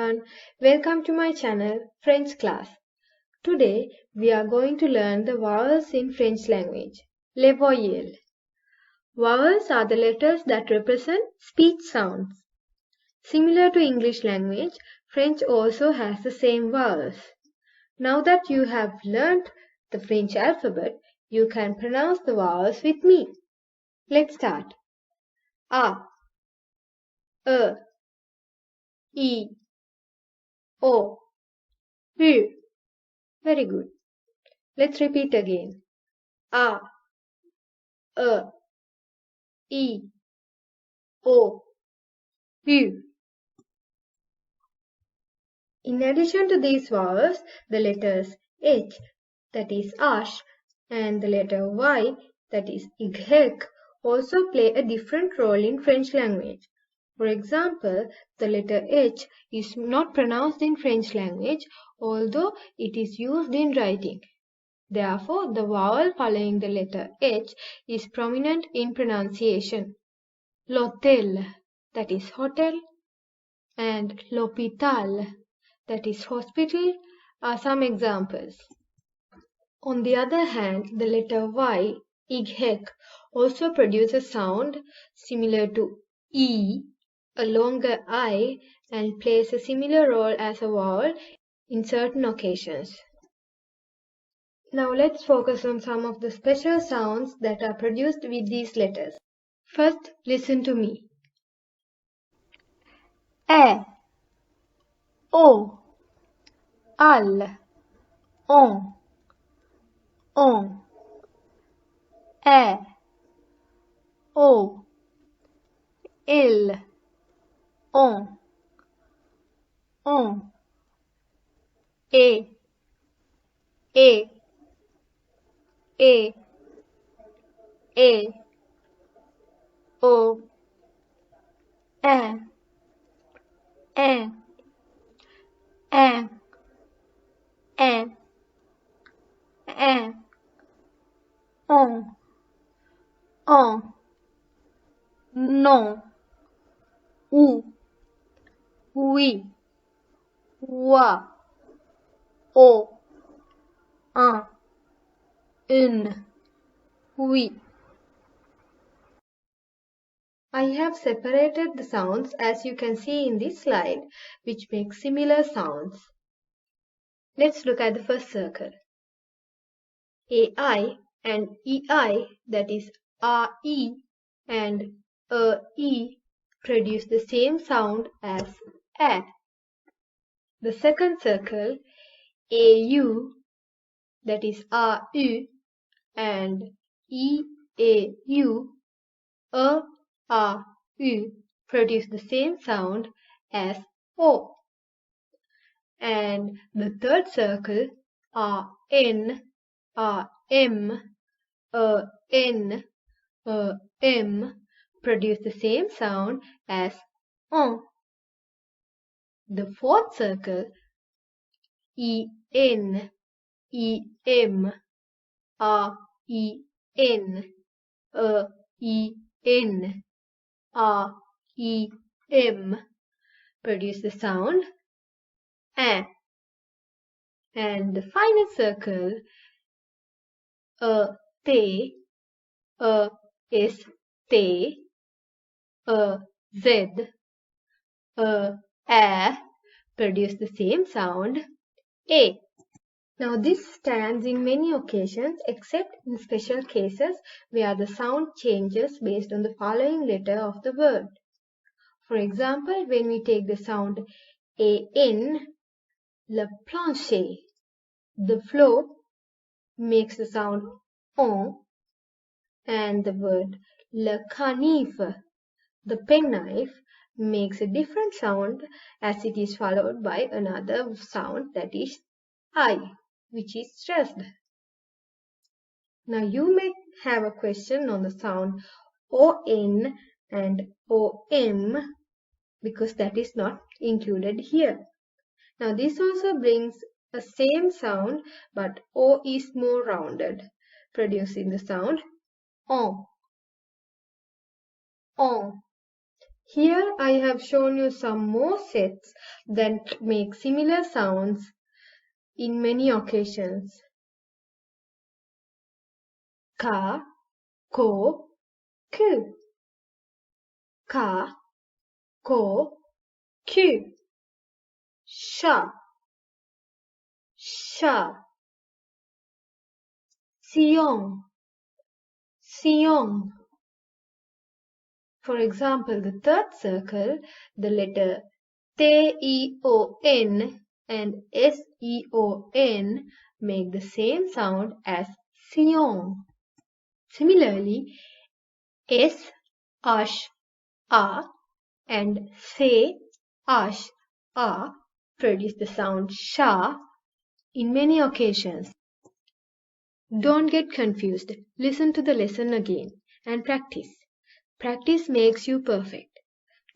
everyone, welcome to my channel French class. Today we are going to learn the vowels in French language. Les voyelles. Vowels are the letters that represent speech sounds. Similar to English language, French also has the same vowels. Now that you have learned the French alphabet, you can pronounce the vowels with me. Let's start. A, E, I, O, U. Very good. Let's repeat again. A, E, I, O, U. In addition to these vowels, the letters H, that is ash, and the letter Y, that is Y, also play a different role in French language. For example, the letter H is not pronounced in French language, although it is used in writing. Therefore, the vowel following the letter H is prominent in pronunciation. L'hôtel, that is hotel, and l'hôpital, that is hospital, are some examples. On the other hand, the letter Y, Y, also produces sound similar to E, a longer I, and plays a similar role as a vowel in certain occasions. Now let's focus on some of the special sounds that are produced with these letters. First, listen to me. E, O, al, on, E, O, il, on, e, e, o, en, en, on, non, ou, oui, wa, o, un, une, oui. I have separated the sounds as you can see in this slide, which make similar sounds. Let's look at the first circle. AI and EI, that is RE and E, produce the same sound as A. The second circle, AU, that is RU and EAU, RU, produce the same sound as O. And the third circle, RN, RM, N, M, produce the same sound as on. The fourth circle, EN, EM, REN, EN, REM, produce the sound A. And the final circle, T, S, T, Z, A, produce the same sound A. Now this stands in many occasions except in special cases where the sound changes based on the following letter of the word. For example, when we take the sound AN, le plancher, the floor makes the sound on, and the word le canif, the penknife, makes a different sound as it is followed by another sound, that is I, which is stressed. Now you may have a question on the sound ON and OM because that is not included here. Now this also brings a same sound, but O is more rounded, producing the sound on. Here I have shown you some more sets that make similar sounds in many occasions. Ka, ko, ku. Ka, ko, ku. Sha, sha. Siong, siong. For example, the third circle, the letter T-E-O-N and S-E-O-N make the same sound as Seong. Similarly, S, Ash, A and Se, Ash, A produce the sound Sha in many occasions. Don't get confused. Listen to the lesson again and practice. Practice makes you perfect.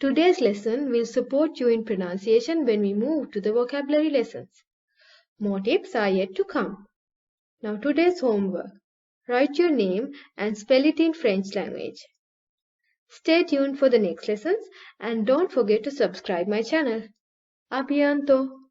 Today's lesson will support you in pronunciation when we move to the vocabulary lessons. More tips are yet to come. Now today's homework. Write your name and spell it in French language. Stay tuned for the next lessons and don't forget to subscribe my channel. A bientôt!